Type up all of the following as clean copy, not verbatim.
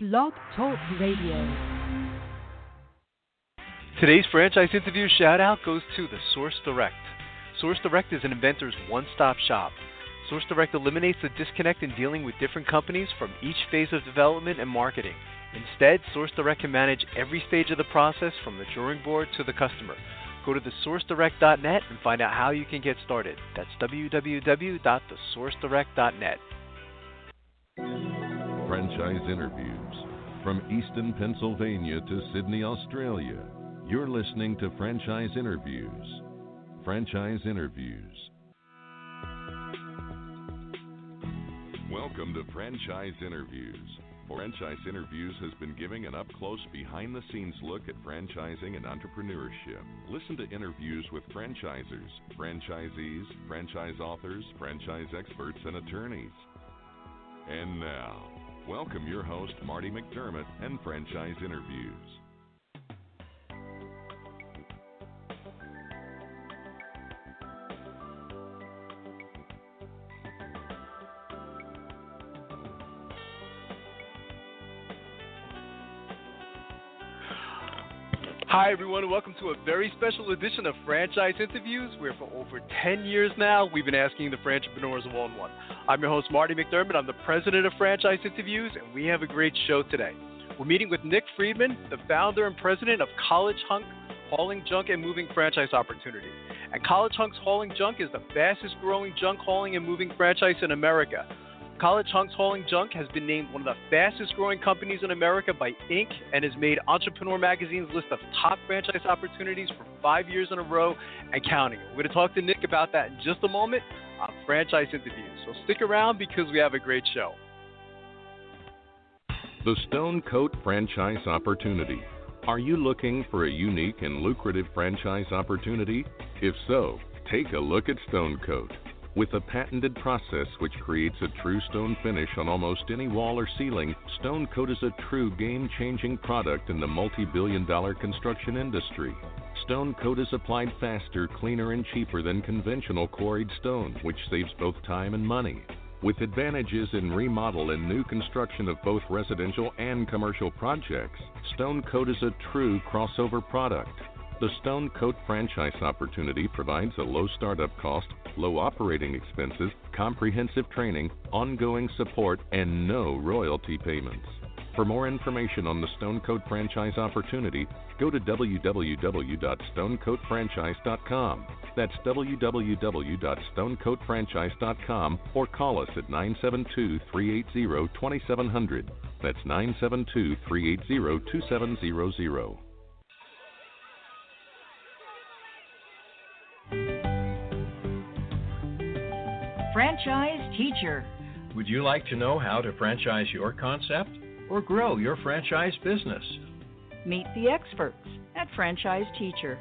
Blog Talk Radio. Today's franchise interview shout-out goes to the Source Direct. Source Direct is an inventor's one-stop shop. Source Direct eliminates the disconnect in dealing with different companies from each phase of development and marketing. Instead, Source Direct can manage every stage of the process from the drawing board to the customer. Go to thesourcedirect.net and find out how you can get started. That's www.thesourcedirect.net. Franchise interviews. From Easton, Pennsylvania to Sydney, Australia, you're listening to Franchise Interviews. Franchise Interviews. Welcome to Franchise Interviews. Franchise Interviews has been giving an up-close, behind-the-scenes look at franchising and entrepreneurship. Listen to interviews with franchisers, franchisees, franchise authors, franchise experts, and attorneys. And now, welcome your host, Marty McDermott, and Franchise Interviews. Hi, everyone, and welcome to a very special edition of Franchise Interviews, where for over 10 years now, we've been asking the entrepreneurs one-on-one. I'm your host, Marty McDermott. I'm the president of Franchise Interviews, and we have a great show today. We're meeting with Nick Friedman, the founder and president of College Hunks Hauling Junk and Moving Franchise Opportunity. And College Hunks Hauling Junk is the fastest-growing junk hauling and moving franchise in America. College Hunks Hauling Junk has been named one of the fastest-growing companies in America by Inc. and has made Entrepreneur Magazine's list of top franchise opportunities for 5 years in a row and counting. We're going to talk to Nick about that in just a moment on Franchise Interviews. So stick around because we have a great show. The Stone Coat Franchise Opportunity. Are you looking for a unique and lucrative franchise opportunity? If so, take a look at Stone Coat. With a patented process which creates a true stone finish on almost any wall or ceiling, Stone Coat is a true game-changing product in the multi-billion-dollar construction industry. Stone Coat is applied faster, cleaner, and cheaper than conventional quarried stone, which saves both time and money. With advantages in remodel and new construction of both residential and commercial projects, Stone Coat is a true crossover product. The Stone Coat franchise opportunity provides a low startup cost, low operating expenses, comprehensive training, ongoing support, and no royalty payments. For more information on the Stone Coat franchise opportunity, go to www.stonecoatfranchise.com. That's www.stonecoatfranchise.com, or call us at 972-380-2700. That's 972-380-2700. Franchise Teacher. Would you like to know how to franchise your concept or grow your franchise business? Meet the experts at Franchise Teacher.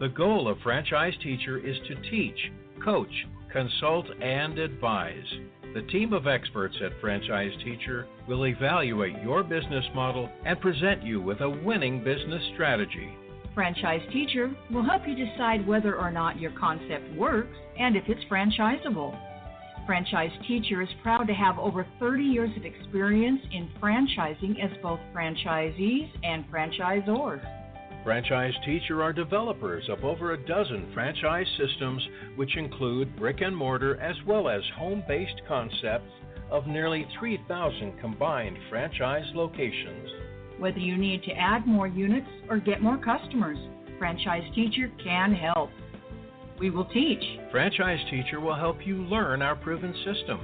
The goal of Franchise Teacher is to teach, coach, consult, and advise. The team of experts at Franchise Teacher will evaluate your business model and present you with a winning business strategy. Franchise Teacher will help you decide whether or not your concept works and if it's franchisable. Franchise Teacher is proud to have over 30 years of experience in franchising as both franchisees and franchisors. Franchise Teacher are developers of over a dozen franchise systems, which include brick and mortar as well as home-based concepts of nearly 3,000 combined franchise locations. Whether you need to add more units or get more customers, Franchise Teacher can help. We will teach. Franchise Teacher will help you learn our proven system.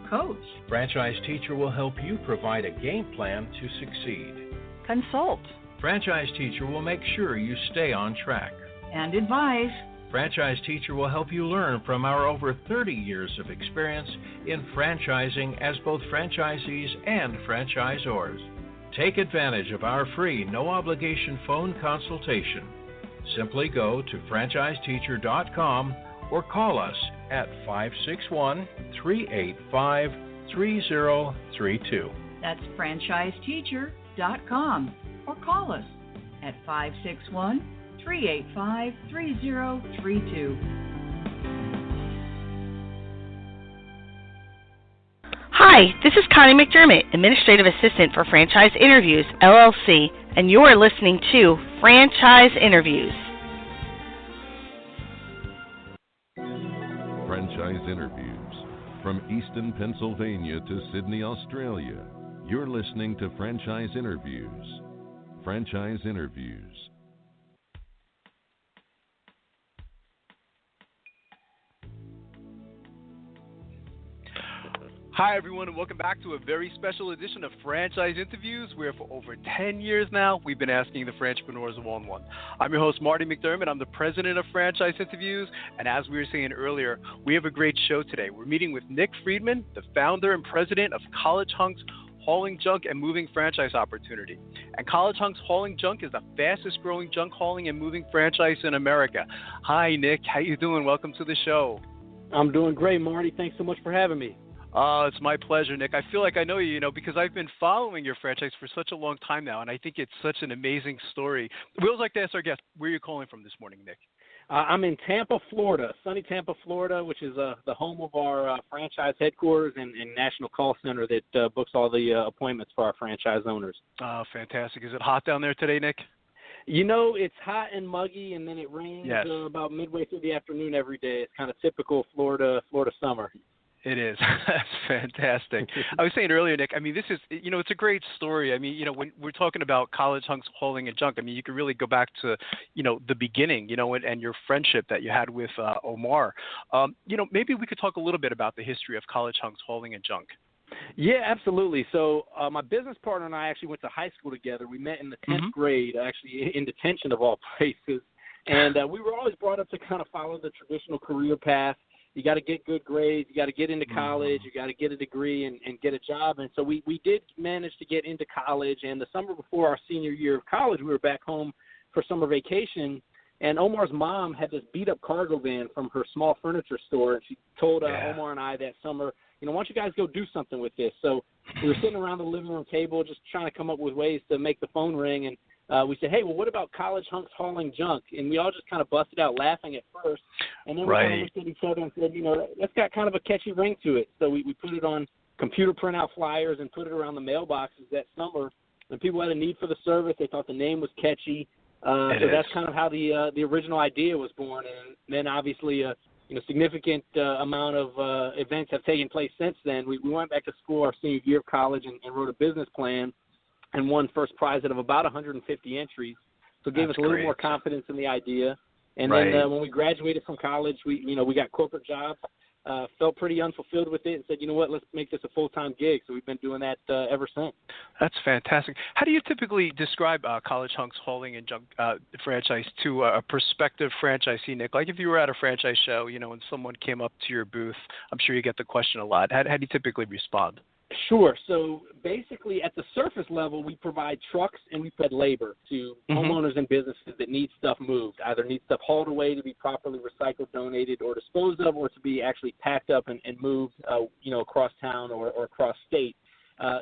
Coach. Franchise Teacher will help you provide a game plan to succeed. Consult. Franchise Teacher will make sure you stay on track. And advise. Franchise Teacher will help you learn from our over 30 years of experience in franchising as both franchisees and franchisors. Take advantage of our free, no-obligation phone consultation. Simply go to franchiseteacher.com or call us at 561-385-3032. That's franchiseteacher.com or call us at 561-385-3032. Hi, Hi, this is Connie McDermott, Administrative Assistant for Franchise Interviews, LLC, and you're listening to Franchise Interviews. Franchise Interviews. From Easton, Pennsylvania to Sydney, Australia, you're listening to Franchise Interviews. Franchise Interviews. Hi, everyone, and welcome back to a very special edition of Franchise Interviews, where for over 10 years now, we've been asking the Franchipreneurs one-on-one. I'm your host, Marty McDermott. I'm the president of Franchise Interviews, and as we were saying earlier, we have a great show today. We're meeting with Nick Friedman, the founder and president of College Hunks Hauling Junk and Moving Franchise Opportunity. And College Hunks Hauling Junk is the fastest growing junk hauling and moving franchise in America. Hi, Nick. How you doing? Welcome to the show. I'm doing great, Marty. Thanks so much for having me. It's my pleasure, Nick. I feel like I know you, because I've been following your franchise for such a long time now, and I think it's such an amazing story. We always like to ask our guests, where are you calling from this morning, Nick? I'm in Tampa, Florida, sunny Tampa, Florida, which is the home of our franchise headquarters and national call center that books all the appointments for our franchise owners. Oh, fantastic. Is it hot down there today, Nick? It's hot and muggy, and then it rains about midway through the afternoon every day. It's kind of typical Florida summer. It is. That's fantastic. I was saying earlier, Nick, this is, it's a great story. When we're talking about College Hunks Hauling and Junk, you could really go back to, the beginning, and your friendship that you had with Omar. Maybe we could talk a little bit about the history of College Hunks Hauling and Junk. Yeah, absolutely. So my business partner and I actually went to high school together. We met in the 10th grade, actually in detention of all places. And we were always brought up to kind of follow the traditional career path. You got to get good grades. You got to get into college. You got to get a degree and get a job. And so we did manage to get into college. And the summer before our senior year of college, we were back home for summer vacation. And Omar's mom had this beat-up cargo van from her small furniture store. And she told Omar and I that summer, why don't you guys go do something with this? So we were sitting around the living room table just trying to come up with ways to make the phone ring. And we said, hey, well, what about College Hunks Hauling Junk? And we all just kind of busted out laughing at first. And then we kind of looked at each other and said, that's got kind of a catchy ring to it. So we put it on computer printout flyers and put it around the mailboxes that summer. And people had a need for the service. They thought the name was catchy. So that's kind of how the original idea was born. And then obviously significant amount of events have taken place since then. We went back to school our senior year of college and wrote a business plan and won first prize out of about 150 entries. So it gave us a little more confidence in the idea. And then when we graduated from college, we got corporate jobs, felt pretty unfulfilled with it and said, let's make this a full-time gig. So we've been doing that ever since. That's fantastic. How do you typically describe College Hunks Hauling and Junk franchise to a prospective franchisee, Nick? Like if you were at a franchise show, and someone came up to your booth, I'm sure you get the question a lot. How do you typically respond? Sure. So basically at the surface level, we provide trucks and we provide labor to homeowners and businesses that need stuff moved, either need stuff hauled away to be properly recycled, donated, or disposed of, or to be actually packed up and moved, across town or across state.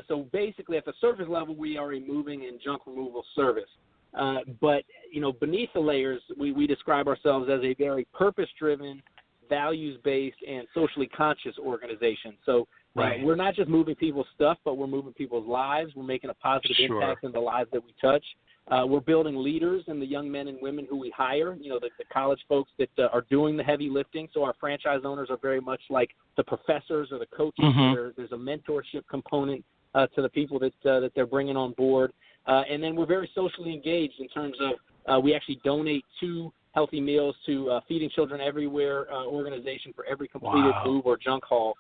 So basically at the surface level, we are a moving and junk removal service. But beneath the layers, we describe ourselves as a very purpose-driven, values-based, and socially conscious organization. So we're not just moving people's stuff, but we're moving people's lives. We're making a positive impact in the lives that we touch. We're building leaders in the young men and women who we hire, the college folks that are doing the heavy lifting. So our franchise owners are very much like the professors or the coaches. There's a mentorship component to the people that they're bringing on board. And then we're very socially engaged in terms of we actually donate 2 healthy meals to Feeding Children Everywhere organization for every completed move or junk haul.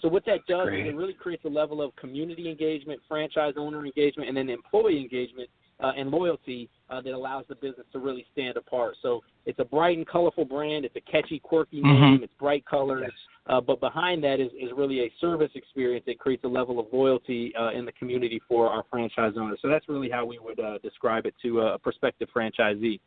So what that does is it really creates a level of community engagement, franchise owner engagement, and then employee engagement and loyalty that allows the business to really stand apart. So it's a bright and colorful brand. It's a catchy, quirky name. It's bright colors. But behind that is really a service experience that creates a level of loyalty in the community for our franchise owners. So that's really how we would describe it to a prospective franchisee.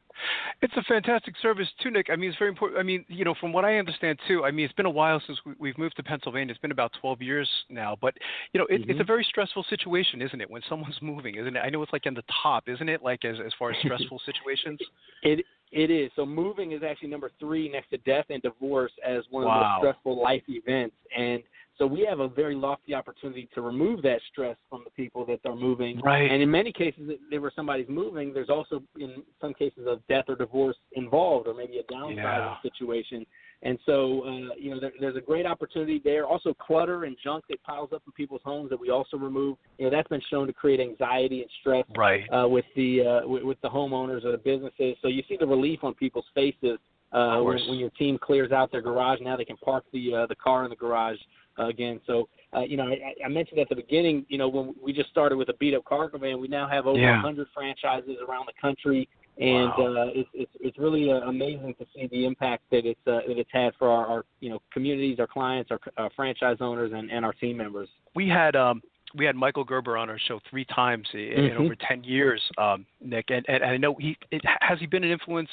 It's a fantastic service, too, Nick. It's very important. From what I understand, too, it's been a while since we've moved to Pennsylvania. It's been about 12 years now. But, it's a very stressful situation, isn't it, when someone's moving, isn't it? I know it's like in the top, isn't it, like as far as stressful situations? It is. So moving is actually number 3 next to death and divorce as one of the stressful life events. And So we have a very lofty opportunity to remove that stress from the people that are moving. Right. And in many cases, where somebody's moving, there's also, in some cases, of death or divorce involved, or maybe a downsizing situation. And so, there's a great opportunity there. Also, clutter and junk that piles up in people's homes that we also remove. That's been shown to create anxiety and stress with the homeowners or the businesses. So you see the relief on people's faces when your team clears out their garage. Now they can park the car in the garage again. So, I mentioned at the beginning, when we just started with a beat-up cargo van, we now have over 100 franchises around the country. And it's really amazing to see the impact that it's had for our communities, our clients, our franchise owners, and our team members. We had Michael Gerber on our show 3 times in over 10 years, Nick, and I know has he been an influence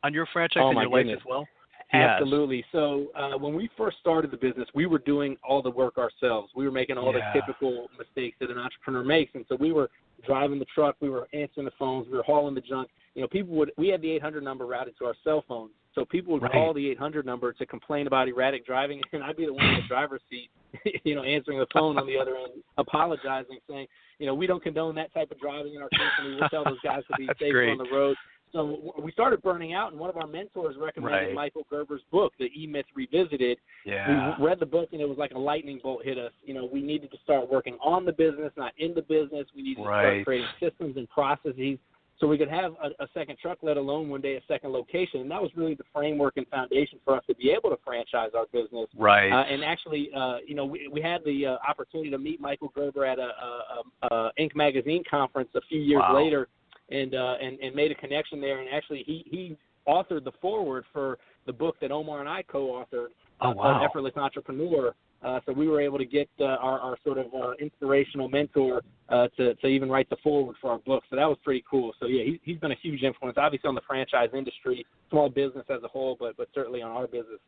on your franchise and your life as well? Absolutely. So when we first started the business, we were doing all the work ourselves. We were making all the typical mistakes that an entrepreneur makes, and so we were driving the truck, we were answering the phones, we were hauling the junk. We had the 800 number routed to our cell phones, so people would call the 800 number to complain about erratic driving, and I'd be the one in the driver's seat, answering the phone on the other end, apologizing, saying, we don't condone that type of driving in our company. We'll tell those guys to be safer on the road. So we started burning out, and one of our mentors recommended Michael Gerber's book, The E-Myth Revisited. Yeah. We read the book, and it was like a lightning bolt hit us. We needed to start working on the business, not in the business. We needed to start creating systems and processes so we could have a second truck, let alone one day a second location. And that was really the framework and foundation for us to be able to franchise our business. Right. And actually, we had the opportunity to meet Michael Gerber at a Inc. magazine conference a few years later. And made a connection there, and actually he authored the foreword for the book that Omar and I co-authored called Effortless Entrepreneur. So we were able to get our sort of inspirational mentor to even write the foreword for our book. So that was pretty cool. So he's been a huge influence, obviously on the franchise industry, small business as a whole, but certainly on our business.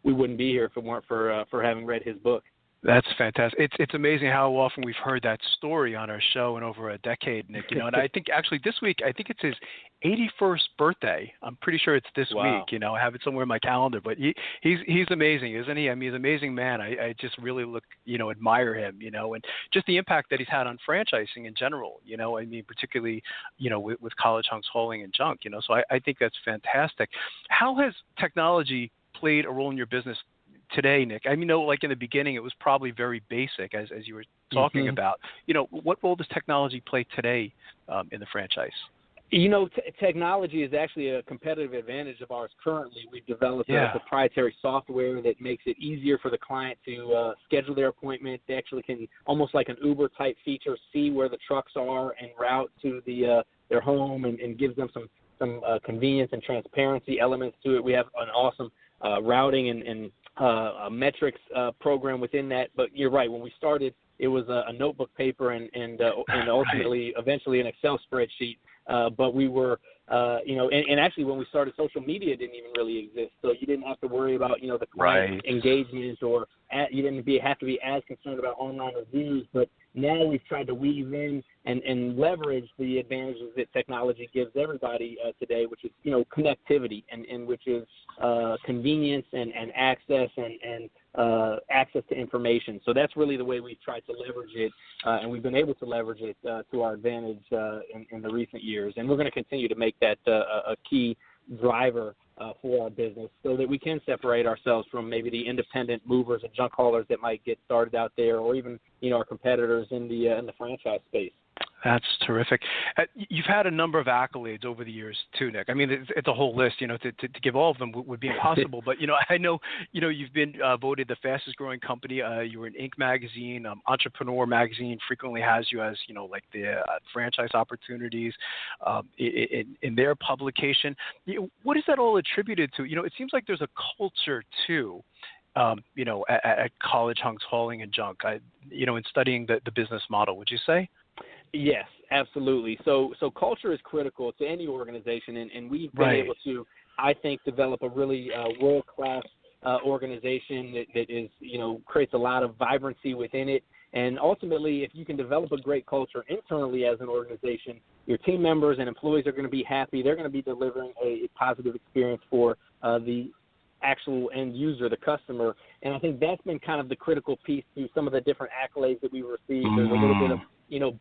We wouldn't be here if it weren't for having read his book. That's fantastic. It's amazing how often we've heard that story on our show in over a decade, Nick. And I think actually this week, I think it's his 81st birthday. I'm pretty sure it's this week. I have it somewhere in my calendar. But he's amazing, isn't he? I mean, he's an amazing man. I just really admire him. And just the impact that he's had on franchising in general. I mean, particularly with College Hunks Hauling and Junk. So I think that's fantastic. How has technology played a role in your business today, Nick? I mean, like in the beginning, it was probably very basic, as you were talking about. What role does technology play today in the franchise? Technology is actually a competitive advantage of ours currently. We've developed a proprietary software that makes it easier for the client to schedule their appointment. They actually can, almost like an Uber-type feature, see where the trucks are and route to their home and gives them some convenience and transparency elements to it. We have an awesome routing and a metrics program within that. But you're right. When we started, it was a notebook paper and ultimately, eventually, an Excel spreadsheet. But we were, and actually when we started, social media didn't even really exist. So you didn't have to worry about, the client engagement, or you didn't have to be as concerned about online reviews. But now we've tried to weave in and leverage the advantages that technology gives everybody today, which is, connectivity and which is convenience and access and access to information. So that's really the way we've tried to leverage it, and we've been able to leverage it to our advantage in the recent years. And we're going to continue to make that a key driver for our business, so that we can separate ourselves from maybe the independent movers and junk haulers that might get started out there, or even our competitors in the franchise space. That's terrific. You've had a number of accolades over the years too, Nick. I mean, it's a whole list. To give all of them would be impossible. But I know you've been voted the fastest growing company. You were in Inc. magazine, Entrepreneur magazine frequently has you as like the franchise opportunities in their publication. What is that all attributed to? It seems like there's a culture too. At College Hunks Hauling and Junk, in studying the business model. Would you say? Yes, absolutely. So culture is critical to any organization, and we've been able to, I think, develop a really world-class organization that is, creates a lot of vibrancy within it. And ultimately, if you can develop a great culture internally as an organization, your team members and employees are going to be happy. They're going to be delivering a positive experience for the actual end user, the customer. And I think that's been kind of the critical piece to some of the different accolades that we've received. There's a little bit of,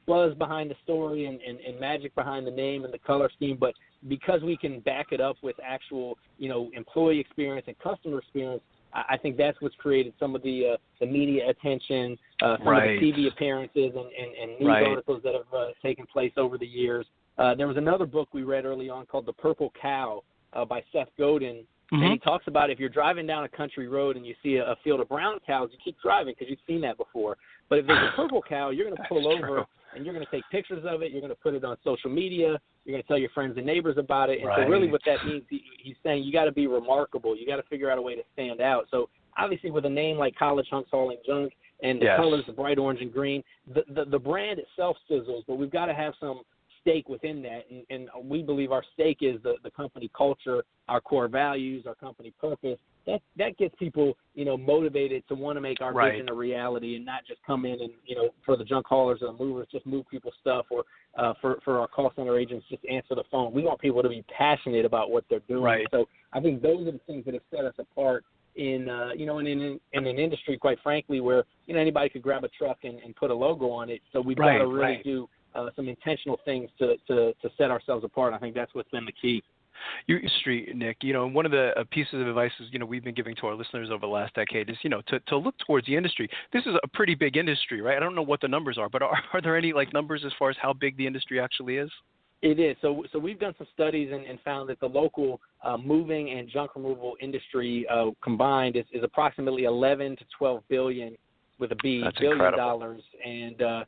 buzz behind the story and magic behind the name and the color scheme, but because we can back it up with actual, employee experience and customer experience, I think that's what's created some of the media attention, some of the TV appearances and news articles that have taken place over the years. There was another book we read early on called The Purple Cow by Seth Godin, and he talks about if you're driving down a country road and you see a field of brown cows, you keep driving because you've seen that before. But if there's a purple cow, you're going to pull over and you're going to take pictures of it. You're going to put it on social media. You're going to tell your friends and neighbors about it. And so really what that means, he's saying you got to be remarkable. You got to figure out a way to stand out. So obviously with a name like College Hunks Hauling Junk and the colors, the bright orange and green, the brand itself sizzles, but we've got to have some stake within that, and we believe our stake is the company culture, our core values, our company purpose. That gets people, motivated to want to make our vision a reality and not just come in and, for the junk haulers or the movers, just move people's stuff, or for our call center agents, just answer the phone. We want people to be passionate about what they're doing. So I think those are the things that have set us apart in an industry, quite frankly, where, anybody could grab a truck and put a logo on it. So we've got to really do some intentional things to set ourselves apart. I think that's what's been the key. Your industry, Nick, one of the pieces of advice we've been giving to our listeners over the last decade is, to look towards the industry. This is a pretty big industry, right? I don't know what the numbers are, but are there any numbers as far as how big the industry actually is? It is. So we've done some studies and found that the local moving and junk removal industry combined is approximately 11 to 12 billion with a B, That's $billion. Incredible. And,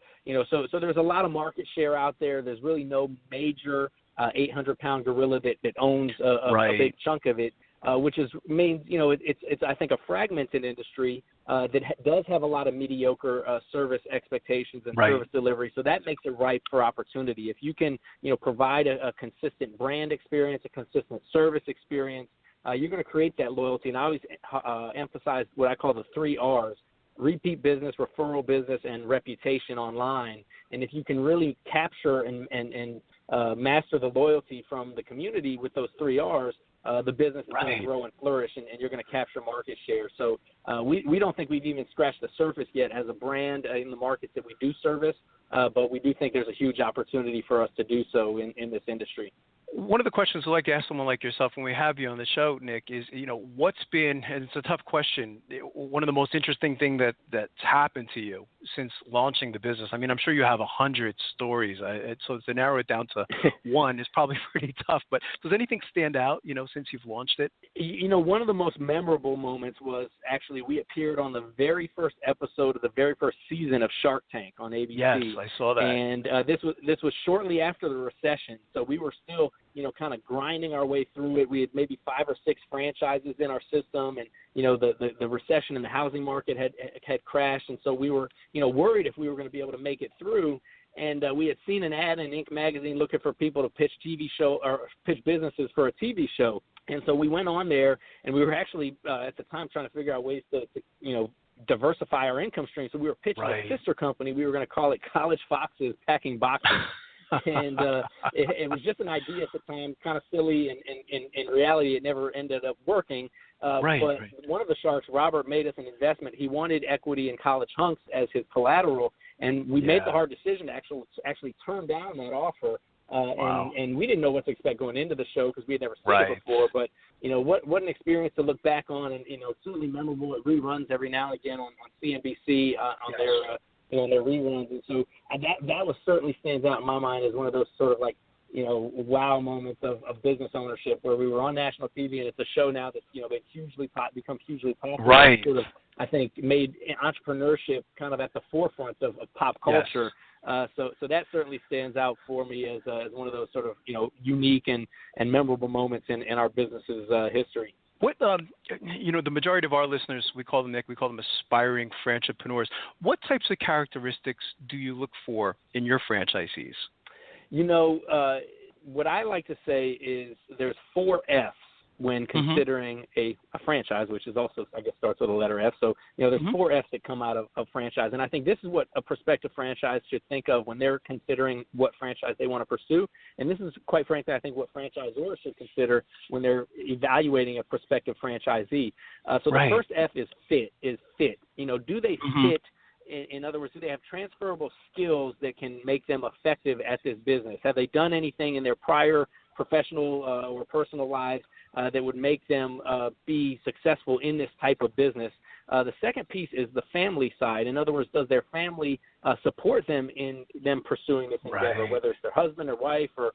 so there's a lot of market share out there. There's really no major 800-pound gorilla that owns a big chunk of it, which means, it's I think, a fragmented industry that does have a lot of mediocre service expectations and service delivery. So that makes it ripe for opportunity. If you can, provide a consistent brand experience, a consistent service experience, you're going to create that loyalty. And I always emphasize what I call the 3 R's: repeat business, referral business, and reputation online. And if you can really capture and master the loyalty from the community with those 3 R's, the business is going to grow and flourish, and you're going to capture market share. So we don't think we've even scratched the surface yet as a brand in the markets that we do service, but we do think there's a huge opportunity for us to do so in this industry. One of the questions I'd like to ask someone like yourself when we have you on the show, Nick, is, what's been, and it's a tough question, one of the most interesting things that's happened to you since launching the business? I mean, I'm sure you have 100 stories, so to narrow it down to one is probably pretty tough, but does anything stand out, since you've launched it? One of the most memorable moments was actually we appeared on the very first episode of the very first season of Shark Tank on ABC. Yes, I saw that. And this was shortly after the recession, so we were still kind of grinding our way through it. We had maybe 5 or 6 franchises in our system, and the recession in the housing market had crashed, and so we were worried if we were going to be able to make it through. And we had seen an ad in Inc. magazine looking for people to pitch pitch businesses for a TV show. And so we went on there, and we were actually at the time trying to figure out ways to diversify our income stream. So we were pitching a sister company. We were going to call it College Foxes Packing Boxes. And it was just an idea at the time, kind of silly, and in reality it never ended up working. But one of the sharks, Robert, made us an investment. He wanted equity in College Hunks as his collateral, and we made the hard decision to actually turn down that offer. And we didn't know what to expect going into the show because we had never seen it before. But what an experience to look back on, and certainly memorable. It reruns every now and again on CNBC on their their reruns, and so that was certainly stands out in my mind as one of those sort of wow moments of business ownership, where we were on national TV, and it's a show now that's been become hugely popular. Sort of, I think, made entrepreneurship kind of at the forefront of pop culture. So that certainly stands out for me as one of those sort of unique and memorable moments in our business's history. What the majority of our listeners, we call them, Nick, we call them aspiring franchipreneurs. What types of characteristics do you look for in your franchisees? What I like to say is there's 4 F's when considering a franchise, which is also, I guess, starts with a letter F. So, there's 4 F's that come out of franchise. And I think this is what a prospective franchise should think of when they're considering what franchise they want to pursue. And this is, quite frankly, I think what franchisors should consider when they're evaluating a prospective franchisee. So the first F is fit. Do they fit? In other words, do they have transferable skills that can make them effective at this business? Have they done anything in their prior professional or personal lives that would make them be successful in this type of business? The second piece is the family side. In other words, does their family support them in them pursuing this endeavor, whether it's their husband or wife or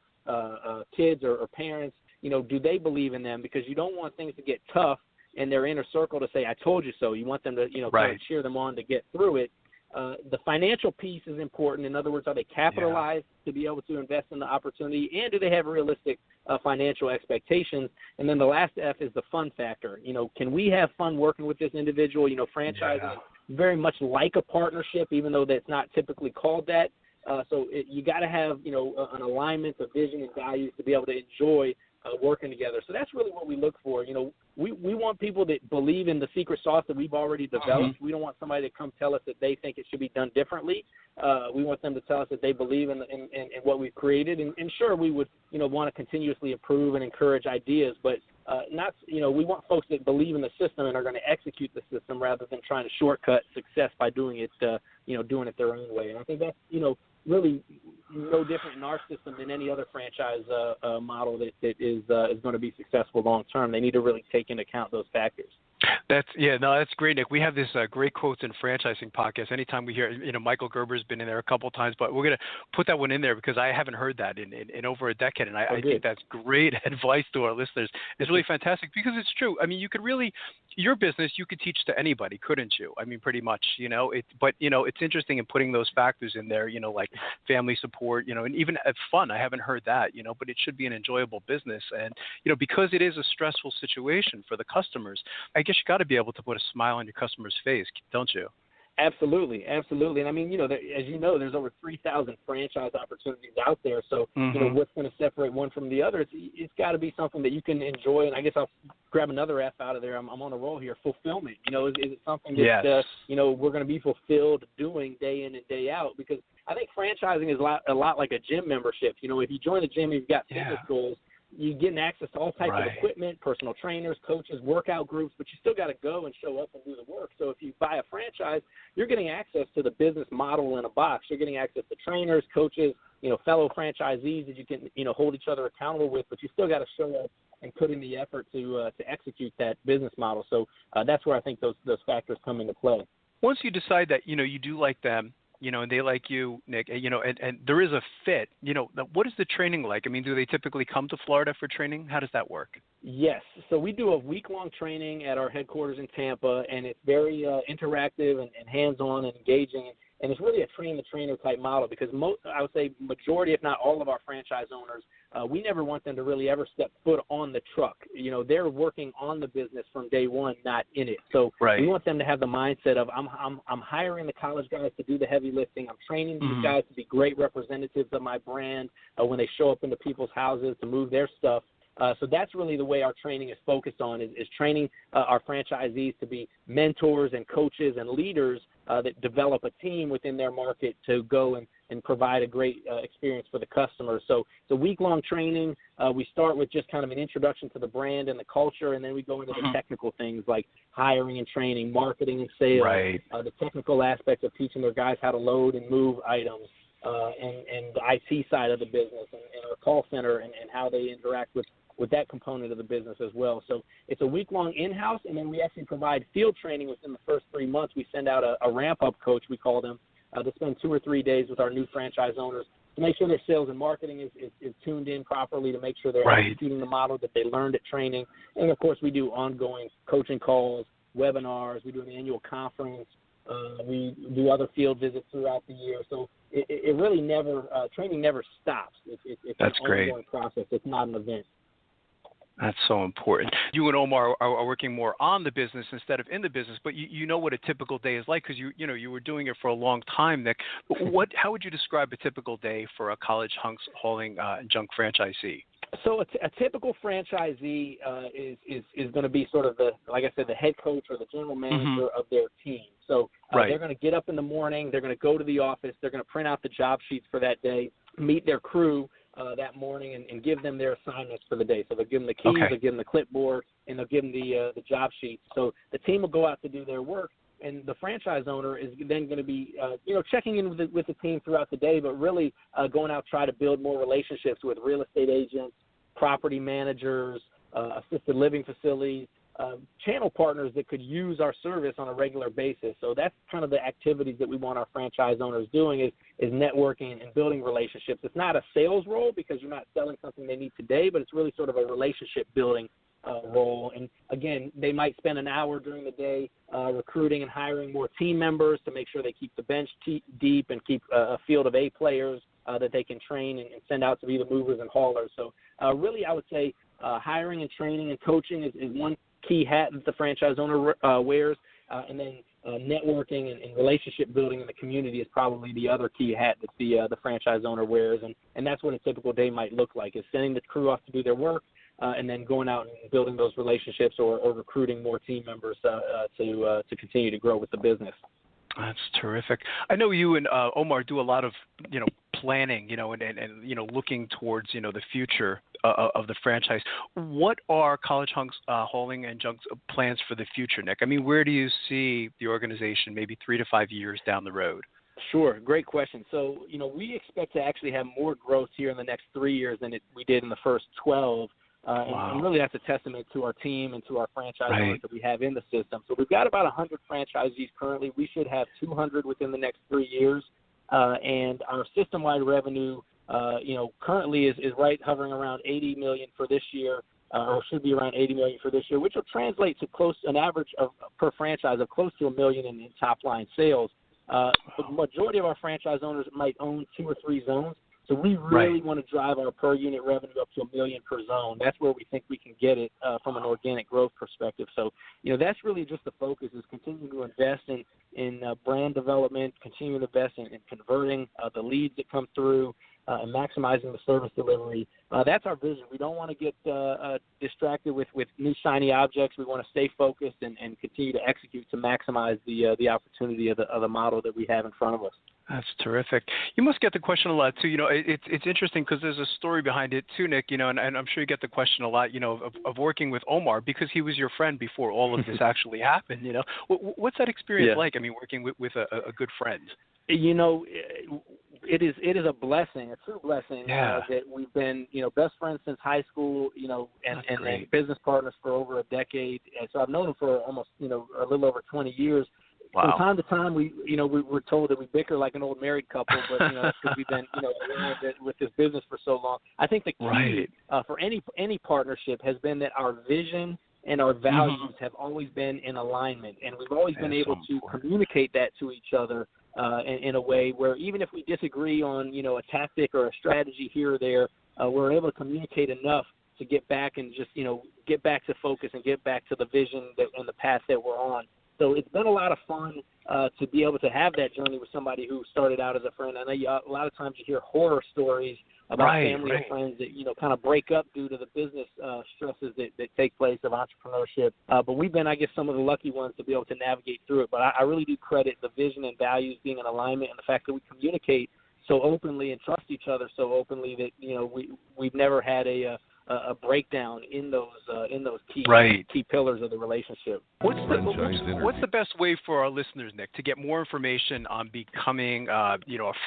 kids or parents? Do they believe in them? Because you don't want things to get tough in their inner circle to say, I told you so. You want them to, kind of cheer them on to get through it. The financial piece is important. In other words, are they capitalized to be able to invest in the opportunity, and do they have realistic financial expectations? And then the last F is the fun factor. Can we have fun working with this individual? Franchising is very much like a partnership, even though that's not typically called that. So you got to have, an alignment of vision and values to be able to enjoy working together. So that's really what we look for. We want people that believe in the secret sauce that we've already developed. We don't want somebody to come tell us that they think it should be done differently. We want them to tell us that they believe in what we've created. And sure, we would, want to continuously improve and encourage ideas, but not, we want folks that believe in the system and are going to execute the system rather than trying to shortcut success by doing it, doing it their own way. And I think that's, really no different in our system than any other franchise model that is going to be successful long term. They need to really take into account those factors. That's great, Nick. We have this great quotes in franchising podcast. Anytime we hear, Michael Gerber's been in there a couple of times, but we're going to put that one in there because I haven't heard that in over a decade, and I think that's great advice to our listeners. It's really fantastic because it's true. I mean, you could really, your business, you could teach to anybody, couldn't you? I mean, pretty much, but it's interesting in putting those factors in there, like family support, and even fun. I haven't heard that, but it should be an enjoyable business. And, because it is a stressful situation for the customers, I guess you got to be able to put a smile on your customer's face, don't you? Absolutely. And I mean, as you know, there's over 3,000 franchise opportunities out there. So, what's going to separate one from the other? It's got to be something that you can enjoy. And I guess I'll grab another F out of there. I'm on a roll here. Fulfillment. Is it something that, we're going to be fulfilled doing day in and day out? Because I think franchising is a lot like a gym membership. If you join the gym, you've got fitness goals. You're getting access to all types of equipment, personal trainers, coaches, workout groups, but you still got to go and show up and do the work. So if you buy a franchise, you're getting access to the business model in a box. You're getting access to trainers, coaches, fellow franchisees that you can, hold each other accountable with, but you still got to show up and put in the effort to execute that business model. So that's where I think those factors come into play. Once you decide that, you do like them, and they like you, Nick, and there is a fit, what is the training like? I mean, do they typically come to Florida for training? How does that work? Yes. So we do a week-long training at our headquarters in Tampa, and it's very interactive and hands-on and engaging. And it's really a train-the-trainer type model because I would say majority, if not all of our franchise owners, we never want them to really ever step foot on the truck. They're working on the business from day one, not in it. So we want them to have the mindset of I'm hiring the college guys to do the heavy lifting. I'm training these guys to be great representatives of my brand when they show up into people's houses to move their stuff. So that's really the way our training is focused on, is training our franchisees to be mentors and coaches and leaders that develop a team within their market to go and provide a great experience for the customers. So it's a week-long training. We start with just kind of an introduction to the brand and the culture, and then we go into the technical things like hiring and training, marketing and sales, the technical aspects of teaching their guys how to load and move items, and the IT side of the business and our call center and how they interact with that component of the business as well. So it's a week-long in-house, and then we actually provide field training within the first 3 months. We send out a ramp-up coach, we call them, to spend 2 or 3 days with our new franchise owners to make sure their sales and marketing is tuned in properly, to make sure they're executing the model that they learned at training. And, of course, we do ongoing coaching calls, webinars. We do an annual conference. We do other field visits throughout the year. So it really never training never stops. It's That's an great. ongoing process. It's not an event. That's so important. You and Omar are working more on the business instead of in the business, but you know what a typical day is like because you were doing it for a long time, Nick. How would you describe a typical day for a College Hunks Hauling Junk franchisee? So a typical franchisee is going to be sort of like I said, the head coach or the general manager of their team. So they're going to get up in the morning, they're going to go to the office, they're going to print out the job sheets for that day, meet their crew that morning, and give them their assignments for the day. So they'll give them the keys, they'll give them the clipboard, and they'll give them the job sheets. So the team will go out to do their work. And the franchise owner is then going to be, checking in with the team throughout the day, but really going out try to build more relationships with real estate agents, property managers, assisted living facilities, channel partners that could use our service on a regular basis. So that's kind of the activities that we want our franchise owners doing is networking and building relationships. It's not a sales role because you're not selling something they need today, but it's really sort of a relationship building role. And again, they might spend an hour during the day recruiting and hiring more team members to make sure they keep the bench deep and keep a field of A players that they can train and send out to be the movers and haulers. So really, I would say hiring and training and coaching is one key hat that the franchise owner wears, and then networking and relationship building in the community is probably the other key hat that the franchise owner wears, and that's what a typical day might look like, is sending the crew off to do their work, and then going out and building those relationships or recruiting more team members to continue to grow with the business. That's terrific. I know you and Omar do a lot of, planning, and looking towards, the future of the franchise. What are College Hunks Hauling and Junk's plans for the future, Nick? I mean, where do you see the organization maybe 3 to 5 years down the road? Sure. Great question. So, we expect to actually have more growth here in the next 3 years than we did in the first 12. Wow. And really that's a testament to our team and to our franchise owners that we have in the system. So we've got about 100 franchisees currently. We should have 200 within the next 3 years. And our system-wide revenue, currently is right hovering around $80 million for this year, or should be around $80 million for this year, which will translate to an average of per franchise of close to $1 million in top-line sales. The majority of our franchise owners might own 2 or 3 zones. So we really want to drive our per unit revenue up to $1 million per zone. That's where we think we can get it from an organic growth perspective. So, that's really just the focus, is continuing to invest in brand development, continuing to invest in converting the leads that come through, and maximizing the service delivery. That's our vision. We don't want to get distracted with new shiny objects. We want to stay focused and continue to execute to maximize the opportunity of the model that we have in front of us. That's terrific. You must get the question a lot too. It's interesting because there's a story behind it too, Nick. And I'm sure you get the question a lot. Of working with Omar, because he was your friend before all of this actually happened. What's that experience like? I mean, working with a good friend. It is a blessing, a true blessing that we've been best friends since high school. And business partners for over a decade. And so I've known him for almost a little over 20 years. Wow. From time to time, we're told that we bicker like an old married couple, but that's because we've been around with this business for so long. I think the key for any partnership has been that our vision and our values have always been in alignment, and we've always been able to communicate that to each other in a way where even if we disagree on a tactic or a strategy here or there, we're able to communicate enough to get back and just get back to focus and get back to the vision and the path that we're on. So it's been a lot of fun to be able to have that journey with somebody who started out as a friend. I know a lot of times you hear horror stories about family and friends that kind of break up due to the business stresses that take place of entrepreneurship. But we've been, I guess, some of the lucky ones to be able to navigate through it. But I really do credit the vision and values being in alignment, and the fact that we communicate so openly and trust each other so openly that we've never had a breakdown in those key pillars of the relationship. What's the best way for our listeners, Nick, to get more information on becoming a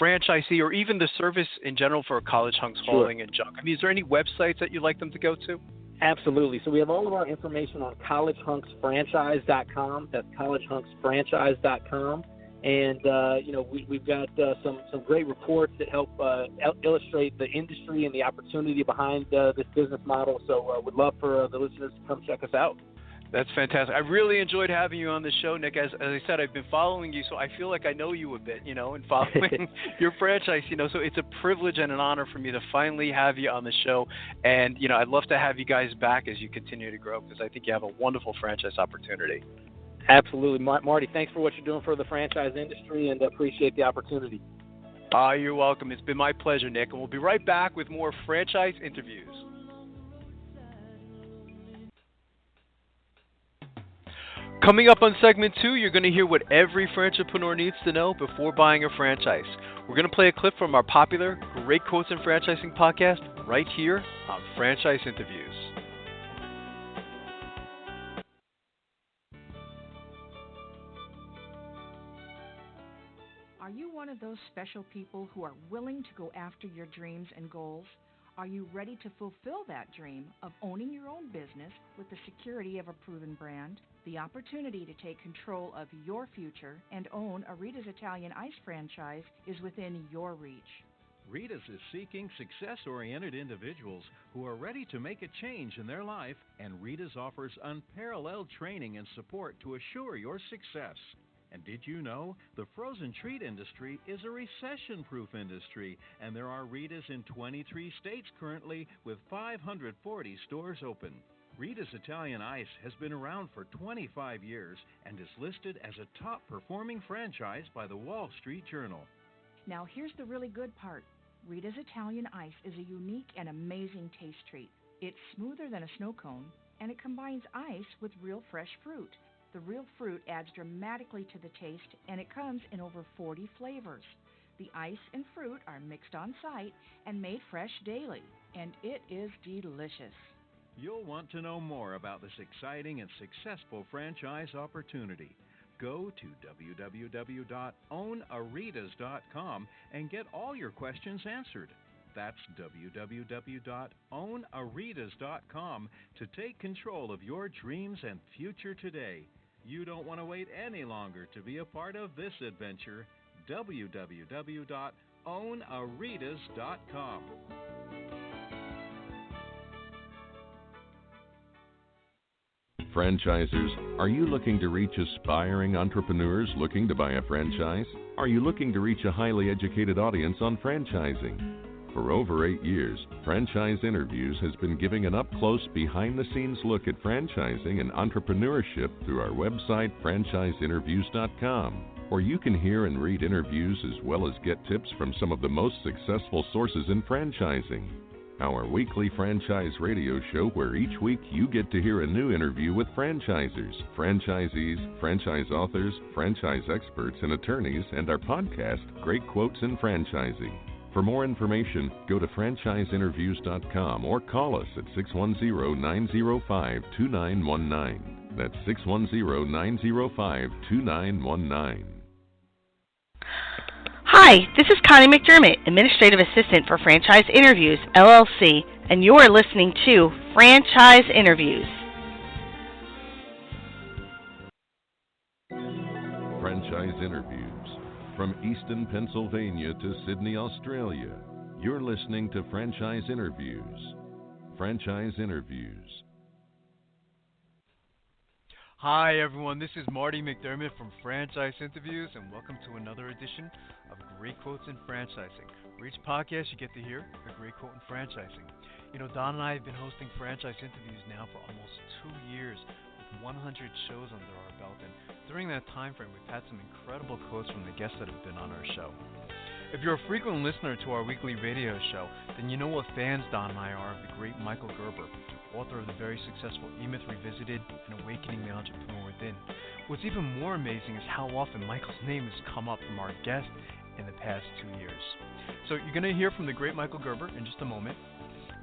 franchisee or even the service in general for College Hunks Hauling and Junk? I mean, is there any websites that you'd like them to go to? Absolutely. So we have all of our information on collegehunksfranchise.com. That's collegehunksfranchise.com. And, we've got some great reports that help illustrate the industry and the opportunity behind this business model. So would love for the listeners to come check us out. That's fantastic. I really enjoyed having you on the show, Nick. As I said, I've been following you, so I feel like I know you a bit, and following your franchise, so it's a privilege and an honor for me to finally have you on the show. And, I'd love to have you guys back as you continue to grow, because I think you have a wonderful franchise opportunity. Absolutely. Marty, thanks for what you're doing for the franchise industry, and appreciate the opportunity. You're welcome. It's been my pleasure, Nick, and we'll be right back with more franchise interviews. Coming up on segment 2, you're going to hear what every franchipreneur needs to know before buying a franchise. We're going to play a clip from our popular Great Quotes in Franchising podcast right here on Franchise Interviews. Are you one of those special people who are willing to go after your dreams and goals? Are you ready to fulfill that dream of owning your own business with the security of a proven brand? The opportunity to take control of your future and own a Rita's Italian Ice franchise is within your reach. Rita's is seeking success-oriented individuals who are ready to make a change in their life, and Rita's offers unparalleled training and support to assure your success. And did you know the frozen treat industry is a recession-proof industry, and there are Rita's in 23 states currently with 540 stores open. Rita's Italian Ice has been around for 25 years and is listed as a top-performing franchise by the Wall Street Journal. Now here's the really good part. Rita's Italian Ice is a unique and amazing taste treat. It's smoother than a snow cone, and it combines ice with real fresh fruit. The real fruit adds dramatically to the taste, and it comes in over 40 flavors. The ice and fruit are mixed on site and made fresh daily, and it is delicious. You'll want to know more about this exciting and successful franchise opportunity. Go to www.ownaritas.com and get all your questions answered. That's www.ownaritas.com to take control of your dreams and future today. You don't want to wait any longer to be a part of this adventure. www.ownaritas.com. Franchisers, are you looking to reach aspiring entrepreneurs looking to buy a franchise? Are you looking to reach a highly educated audience on franchising? For over 8 years, Franchise Interviews has been giving an up-close, behind-the-scenes look at franchising and entrepreneurship through our website, franchiseinterviews.com, where you can hear and read interviews as well as get tips from some of the most successful sources in franchising. Our weekly franchise radio show where each week you get to hear a new interview with franchisers, franchisees, franchise authors, franchise experts, and attorneys, and our podcast, Great Quotes in Franchising. For more information, go to franchiseinterviews.com or call us at 610-905-2919. That's 610-905-2919. Hi, this is Connie McDermott, Administrative Assistant for Franchise Interviews, LLC, and you're listening to Franchise Interviews. Franchise Interviews. From Easton, Pennsylvania to Sydney, Australia, you're listening to Franchise Interviews. Franchise Interviews. Hi everyone, this is Marty McDermott from Franchise Interviews, and welcome to another edition of Great Quotes in Franchising, where each podcast you get to hear a great quote in franchising. You know, Don and I have been hosting Franchise Interviews now for almost 2 years, with 100 shows under our belt, and during that time frame we've had some incredible quotes from the guests that have been on our show. If you're a frequent listener to our weekly radio show, then you know what fans Don and I are of the great Michael Gerber, author of the very successful E-Myth Revisited and Awakening the Entrepreneur Within. What's even more amazing is how often Michael's name has come up from our guest in the past 2 years. So you're going to hear from the great Michael Gerber in just a moment.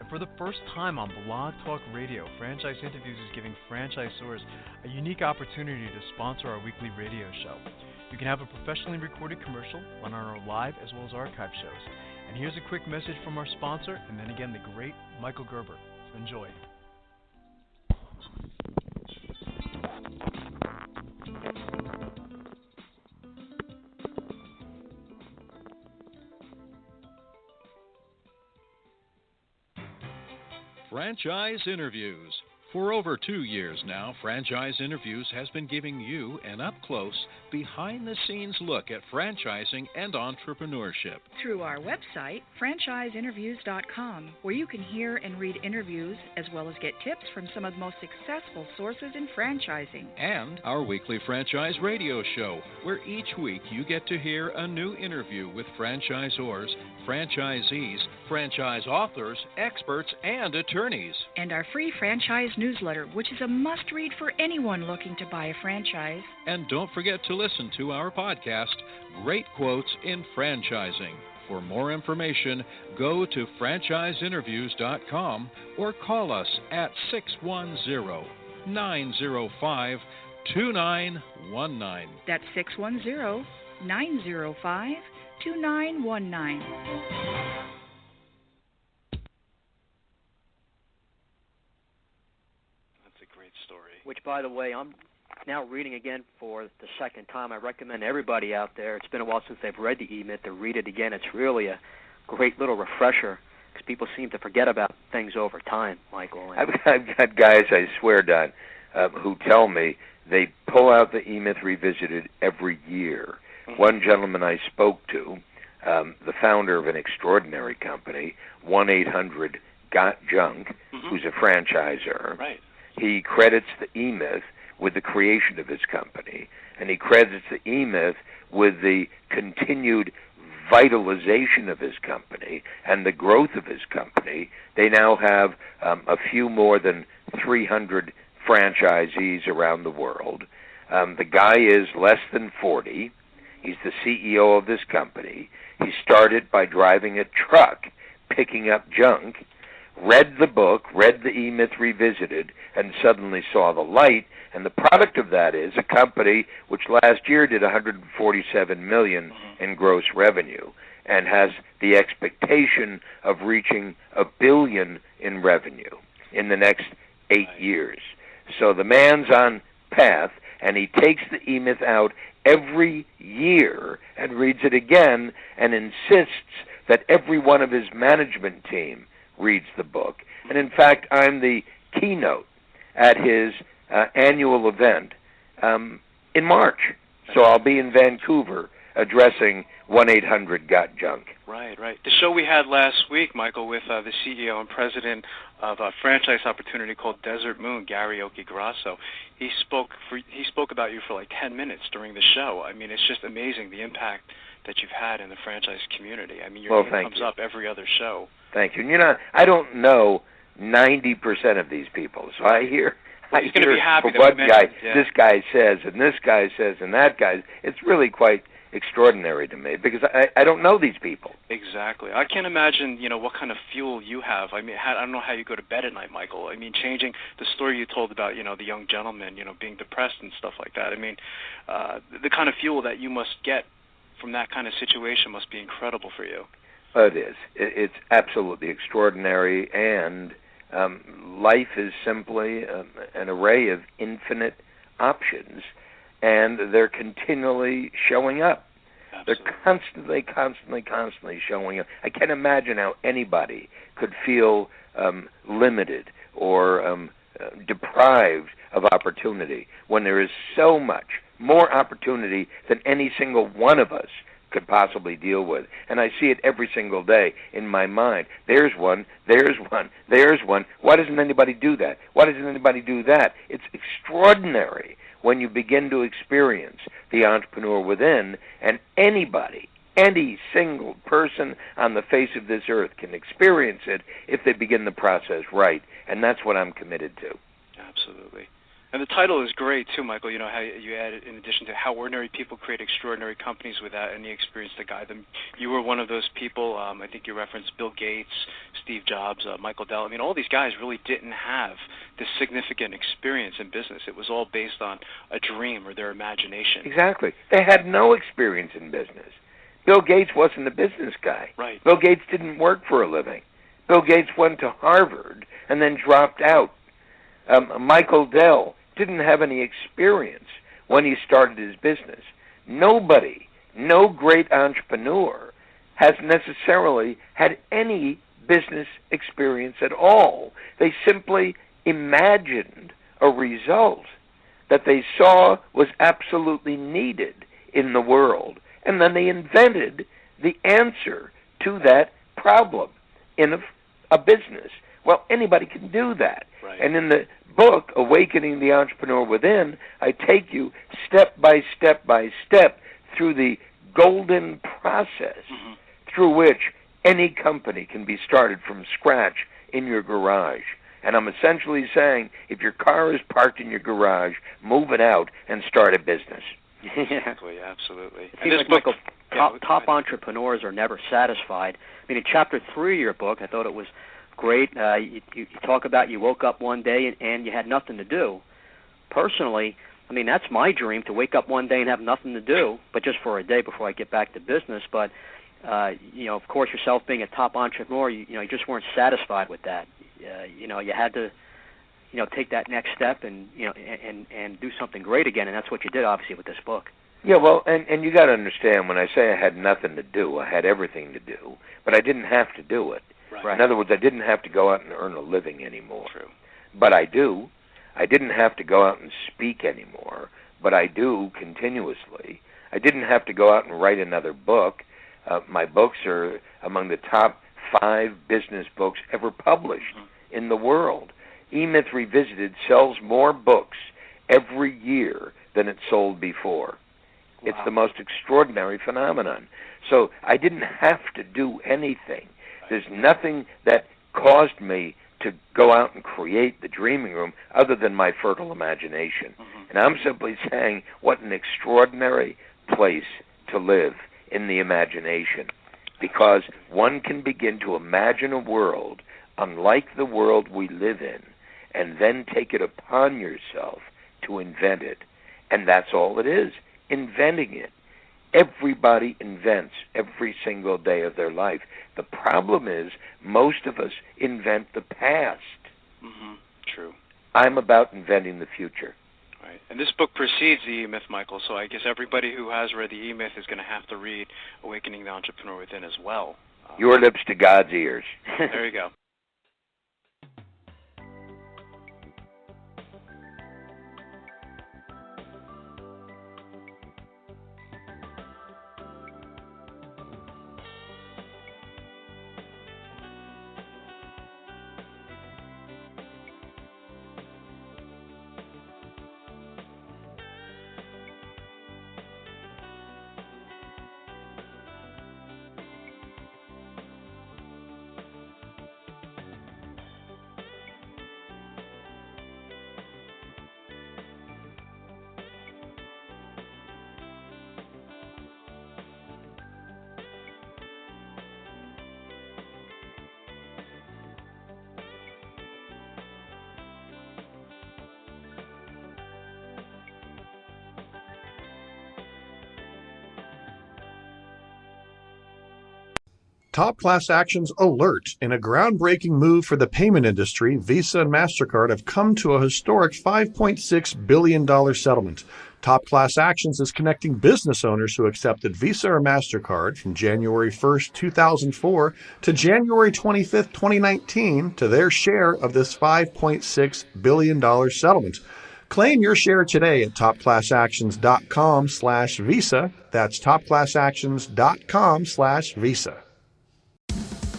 And for the first time on Blog Talk Radio, Franchise Interviews is giving franchisors a unique opportunity to sponsor our weekly radio show. You can have a professionally recorded commercial run on our live as well as archive shows. And here's a quick message from our sponsor, and then again the great Michael Gerber. So enjoy. Franchise Interviews. For over 2 years now, Franchise Interviews has been giving you an up-close, behind-the-scenes look at franchising and entrepreneurship. Through our website, franchiseinterviews.com, where you can hear and read interviews as well as get tips from some of the most successful sources in franchising. And our weekly franchise radio show, where each week you get to hear a new interview with franchisors, franchisees, franchise authors, experts, and attorneys. And our free franchise newsletter, which is a must-read for anyone looking to buy a franchise. And don't forget to listen to our podcast, Great Quotes in Franchising. For more information, go to franchiseinterviews.com or call us at 610-905-2919. That's 610-905-2919. Which, by the way, I'm now reading again for the second time. I recommend everybody out there, it's been a while since they've read the E-Myth, to read it again. It's really a great little refresher because people seem to forget about things over time, Michael. I've got guys, I swear, Don, who tell me they pull out the E-Myth Revisited every year. Mm-hmm. One gentleman I spoke to, the founder of an extraordinary company, 1-800-GOT-JUNK, mm-hmm. who's a franchisor. Right. He credits the E-Myth with the creation of his company, and he credits the E-Myth with the continued vitalization of his company and the growth of his company. They now have a few more than 300 franchisees around the world. The guy is less than 40. He's the CEO of this company. He started by driving a truck, picking up junk, read the book, read the E-Myth Revisited, and suddenly saw the light. And the product of that is a company which last year did $147 million in gross revenue and has the expectation of reaching $1 billion in revenue in the next 8 years. So the man's on path, and he takes the E-Myth out every year and reads it again and insists that every one of his management team reads the book. And in fact, I'm the keynote at his annual event in March. So I'll be in Vancouver addressing 1-800-GOT-JUNK. Right. The show we had last week, Michael, with the CEO and president of a franchise opportunity called Desert Moon, Gary Okigrasso, he spoke about you for like 10 minutes during the show. I mean, it's just amazing the impact that you've had in the franchise community. I mean, your name comes up every other show. Thank you. And, you know, I don't know 90% of these people, so I hear be happy for what guy this guy says and this guy says and that guy. It's really quite extraordinary to me because I don't know these people. Exactly. I can't imagine, you know, what kind of fuel you have. I mean, I don't know how you go to bed at night, Michael. I mean, changing the story you told about, you know, the young gentleman, you know, being depressed and stuff like that. I mean, the kind of fuel that you must get from that kind of situation must be incredible for you. It is. It's absolutely extraordinary, and life is simply an array of infinite options, and they're continually showing up. Absolutely. They're constantly showing up. I can't imagine how anybody could feel limited or deprived of opportunity when there is so much more opportunity than any single one of us could possibly deal with. And I see it every single day in my mind. There's one. Why doesn't anybody do that? Why doesn't anybody do that? It's extraordinary when you begin to experience the entrepreneur within, and anybody, any single person on the face of this earth can experience it if they begin the process right. And that's what I'm committed to. Absolutely. And the title is great, too, Michael. You know, how you added, in addition to how ordinary people create extraordinary companies without any experience to guide them. You were one of those people. I think you referenced Bill Gates, Steve Jobs, Michael Dell. I mean, all these guys really didn't have this significant experience in business. It was all based on a dream or their imagination. Exactly. They had no experience in business. Bill Gates wasn't a business guy. Right. Bill Gates didn't work for a living. Bill Gates went to Harvard and then dropped out. Michael Dell didn't have any experience when he started his business. Nobody, no great entrepreneur has necessarily had any business experience at all. They simply imagined a result that they saw was absolutely needed in the world, and then they invented the answer to that problem in a business. Well, anybody can do that. Right. And in the book, Awakening the Entrepreneur Within, I take you step by step through the golden process through which any company can be started from scratch in your garage. And I'm essentially saying, if your car is parked in your garage, move it out and start a business. Exactly, absolutely. It seems like, Michael, top entrepreneurs are never satisfied. I mean, in Chapter 3 of your book, I thought it was great. You talk about you woke up one day and you had nothing to do. Personally, I mean, that's my dream, to wake up one day and have nothing to do, but just for a day before I get back to business. But, of course, yourself being a top entrepreneur, you just weren't satisfied with that. You had to, take that next step and do something great again, and that's what you did, obviously, with this book. Yeah, well, and you got to understand, when I say I had nothing to do, I had everything to do, but I didn't have to do it. Right. In other words, I didn't have to go out and earn a living anymore. True. But I do. I didn't have to go out and speak anymore, but I do continuously. I didn't have to go out and write another book. My books are among the top 5 business books ever published in the world. E-Myth Revisited sells more books every year than it sold before. Wow. It's the most extraordinary phenomenon. So I didn't have to do anything. There's nothing that caused me to go out and create the dreaming room other than my fertile imagination. And I'm simply saying, what an extraordinary place to live in the imagination, because one can begin to imagine a world unlike the world we live in, and then take it upon yourself to invent it. And that's all it is, inventing it. Everybody invents every single day of their life. The problem is most of us invent the past. True. I'm about inventing the future. Right. And this book precedes the E-Myth, Michael, so I guess everybody who has read the E-Myth is going to have to read Awakening the Entrepreneur Within as well. Your lips to God's ears. There you go. Top class actions alert. In a groundbreaking move for the payment industry, Visa and MasterCard have come to a historic $5.6 billion settlement. Top class actions is connecting business owners who accepted Visa or MasterCard from January 1st, 2004 to January 25th, 2019 to their share of this $5.6 billion settlement. Claim your share today at topclassactions.com/Visa. That's topclassactions.com/Visa.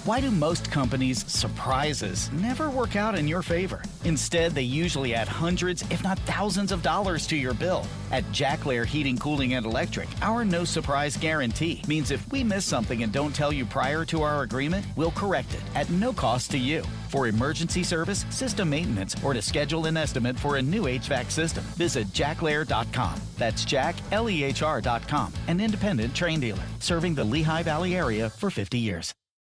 Why do most companies' surprises never work out in your favor? Instead, they usually add hundreds, if not thousands of dollars to your bill. At Jack Lair Heating, Cooling, and Electric, our no surprise guarantee means if we miss something and don't tell you prior to our agreement, we'll correct it at no cost to you. For emergency service, system maintenance, or to schedule an estimate for a new HVAC system, visit jacklair.com. That's jacklehr.com, an independent train dealer serving the Lehigh Valley area for 50 years.